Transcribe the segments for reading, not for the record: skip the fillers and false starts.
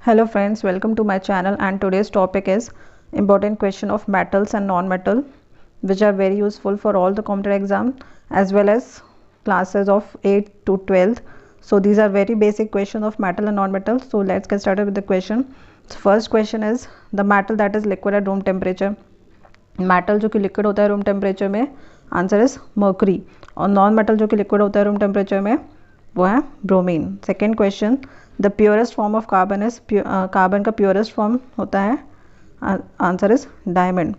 Hello friends, welcome to my channel, and today's topic is important question of metals and non-metal, which are very useful for all the competitive exam as well as classes of 8th to 12th. So these are very basic question of metal and non-metal. So let's get started with the question. So first question is the metal that is liquid at room temperature. Metal जो कि liquid होता है room temperature में, answer is mercury. और non metal जो कि liquid होता है रूम टेम्परेचर में वो है bromine. Second question, the purest form of carbon is, carbon का प्योरेस्ट फॉर्म होता है, answer is diamond.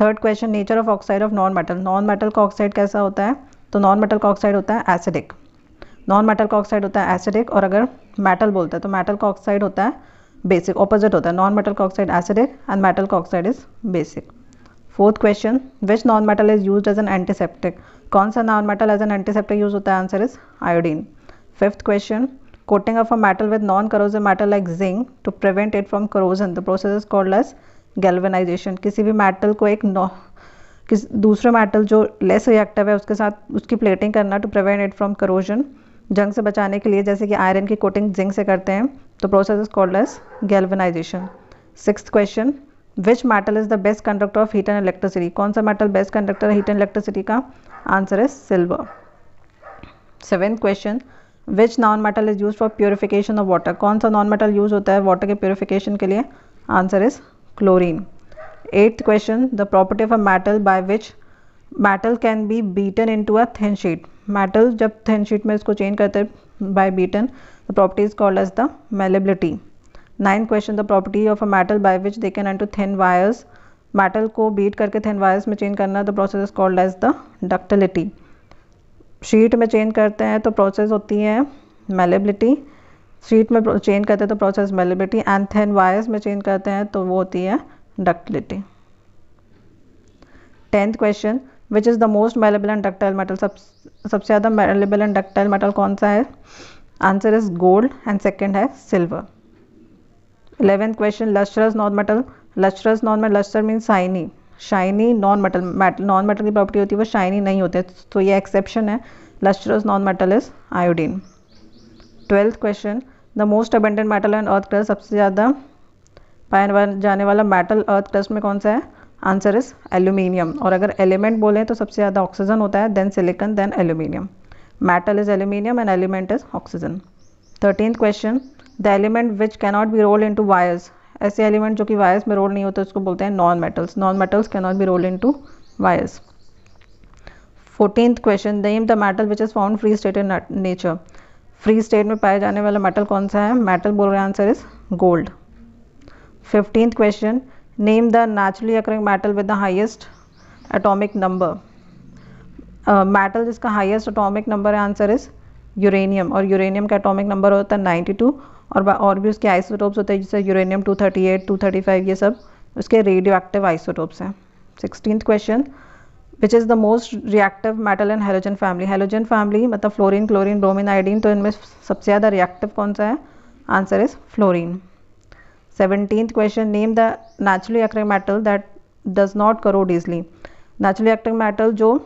Third question, nature of oxide of non metal. Non metal का ऑक्साइड कैसा होता है? तो नॉन मेटल का ऑक्साइड होता है एसिडिक. नॉन मेटल का ऑक्साइड होता है एसिडिक, और अगर मेटल बोलता है तो मेटल का ऑक्साइड होता है बेसिक. ऑपोजिट होता है, नॉन मेटल का ऑक्साइड एसिडिक एंड मेटल का oxide is basic. Fourth question, which non metal is use as an antiseptic. कौन सा non metal as an antiseptic use होता है? Answer is iodine. Fifth question, coating of a metal with non corrosive metal like zinc to prevent it from corrosion, the process is called as galvanization. किसी भी metal को एक दूसरे metal जो less reactive है उसके साथ उसकी प्लेटिंग करना to prevent it from corrosion, जंग से बचाने के लिए, जैसे कि आयरन की कोटिंग जिंक से करते हैं, तो process is called as galvanization. Sixth question, which metal is the best conductor of heat and electricity. कौन सा मेटल बेस्ट कंडक्टर है हीट एंड इलेक्ट्रिसिटी का? Answer is silver. Seventh question, which non metal is use for purification of water. कौन सा non metal use होता है water के purification के लिए? Answer is chlorine. Eighth question, the property of a metal by which metal can be beaten into a thin sheet. Metal जब thin sheet में इसको चेंज करते हैं by beaten, the property is called as the malleability. Ninth question, the property of a metal by which they can into thin wires. Metal को beat करके thin wires में change करना, the process is called as the ductility. Sheet में change करते हैं तो process होती है मेलेबिलिटी. शीट में चेंज करते हैं तो process malleability, and thin wires में चेंज करते हैं तो वो होती है ductility. Tenth question, which is the most malleable and ductile metal. सबसे ज़्यादा मेलेबल एंड डक्टाइल मेटल कौन सा है? Answer is gold and second है silver. 11th question, lustrous non metal. Lustrous non metal, lustre mean shiny. Shiny non metal, non metal की property होती है वो शाइनी नहीं होते, तो ये एक्सेप्शन है. Lustrous non metal is iodine. 12th question, the most abundant metal and earth crust. सबसे ज़्यादा पाया जाने वाला मेटल अर्थ क्रस्ट में कौन सा है? Answer is aluminium. और अगर एलिमेंट बोलें तो सबसे ज़्यादा ऑक्सीजन होता है, then silicon, then aluminium. Metal is aluminium and element is oxygen. 13th question, the element which cannot be rolled into wires. ऐसे एलिमेंट जो कि वायर्स में रोल नहीं होते उसको बोलते हैं non metals. Non metals cannot be rolled into wires. 14th question, name the metal which is found free state in nature. Free state में पाया जाने वाला मेटल कौन सा है? मेटल बोल रहे हैं, answer is gold. 15th question, name the naturally occurring metal with the highest atomic number. Metal जिसका हाइएस्ट एटॉमिक नंबर है, आंसर इज यूरेनियम. और यूरेनियम का एटॉमिक नंबर होता है 92, और भी उसके आइसोटोप्स होते हैं जैसे यूरेनियम 238, 235, ये सब उसके रेडियो एक्टिव आइसोटोप्स हैं. 16th question, which is the most reactive metal in halogen family. Halogen family मतलब फ्लोरीन, क्लोरीन, ब्रोमीन, आयोडीन, तो इनमें सबसे ज़्यादा रिएक्टिव कौन सा है? Answer is fluorine. 17th question, name the naturally occurring metal that does not corrode easily. Naturally occurring metal जो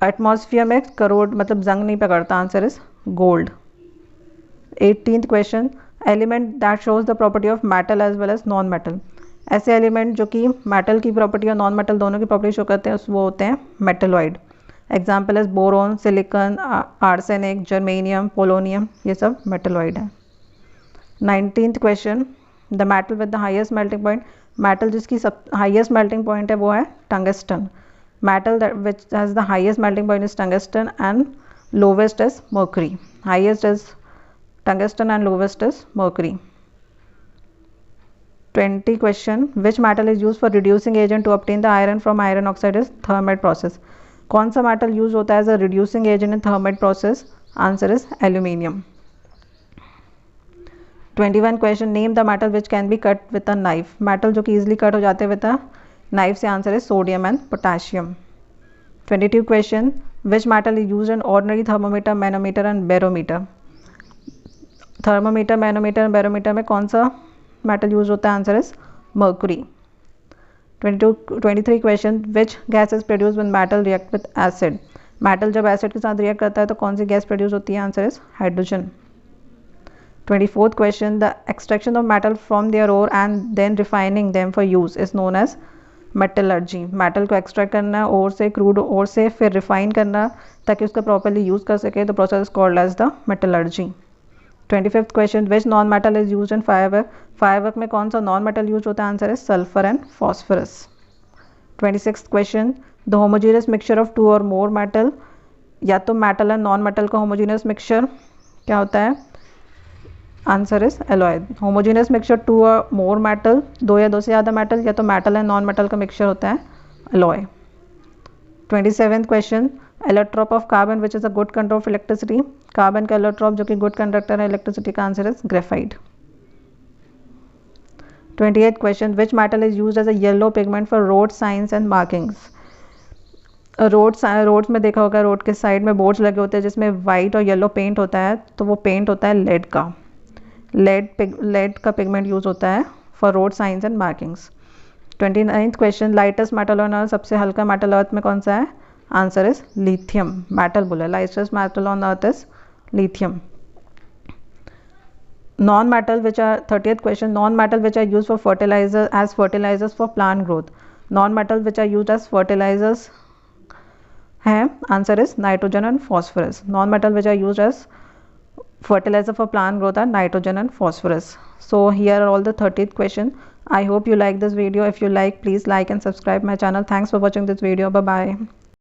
atmosphere में करोड मतलब जंग नहीं पकड़ता, answer is gold. 18th question, element that shows the property of metal as well as non metal. ऐसे element जो कि metal की प्रॉपर्टी और नॉन मेटल दोनों की प्रॉपर्टी शो करते हैं वो होते हैं metalloid. Example is boron, silicon, arsenic, germanium, polonium, ये सब मेटलॉइड है. 19th question, the metal with the highest melting point. Metal जिसकी सब हाइएस्ट मेल्टिंग पॉइंट है वो है tungsten. Metal that which has the highest melting point is tungsten and lowest is mercury. Highest is tungsten and lowest is mercury. 20 question, which metal is used for reducing agent to obtain the iron from iron oxide is thermite process. कौन सा metal use होता है as a reducing agent in thermite process? Answer is aluminium. 21 question, name the metal which can be cut with a knife. metal जो कि easily cut हो जाते हैं with a knife से, answer is sodium and potassium. 22 question, which metal is used in ordinary thermometer, manometer and barometer. Thermometer, manometer, barometer में कौन सा metal use होता है? Answer is mercury. 23 question, which gas is produce when metal react with acid. Metal जब acid के साथ react करता है तो कौन सी गैस प्रोड्यूस होती है? Answer is hydrogen. 24th question, the extraction of metal from their ore and then refining them for use is known as metallurgy. Metal को एक्सट्रैक्ट करना ओर से, क्रूड ओर से, फिर रिफाइन करना ताकि उसका प्रॉपरली यूज़ कर सके, तो process called as the metallurgy. 25th question, which non metal is use in firework. Firework में कौन सा नॉन मेटल यूज होता है? आंसर है sulphur and phosphorus. 26th question, the homogeneous mixture of two or more metal. या तो metal and non metal का homogeneous mixture क्या होता है? Answer is alloy. Homogeneous mixture two or more metal, दो या दो से ज़्यादा मेटल, या तो मेटल एंड नॉन मेटल का मिक्सचर होता है alloy. 27th question, allotrope of carbon which is a good conductor of electricity. Carbon का एलोट्रॉप जो कि गुड कंडक्टर है इलेक्ट्रिसिटी का, answer is graphite. 28th question, which metal is use as a yellow pigment for road science and markings. Roads में देखा होगा, road के side में बोर्ड्स लगे होते हैं जिसमें वाइट और येलो पेंट होता है, तो वो पेंट होता है लेड का. लेड का पिगमेंट यूज होता है for road science and markings. 29th question, lightest metal on earth, सबसे हल्का मेटल अर्थ में कौन सा है? Answer is lithium. मेटल बोला, lightest metal on earth is lithium. Non metal which are 30th question, non metal which are use for fertiliser as fertilisers for plant growth. Non metal which are use as fertilisers है, answer is nitrogen and phosphorus. Non metal which are use as fertilizer for plant growth are nitrogen and phosphorus. So here are all the 30th question. I hope you like this video. If you like, please like and subscribe my channel. Thanks for watching this video. Bye bye.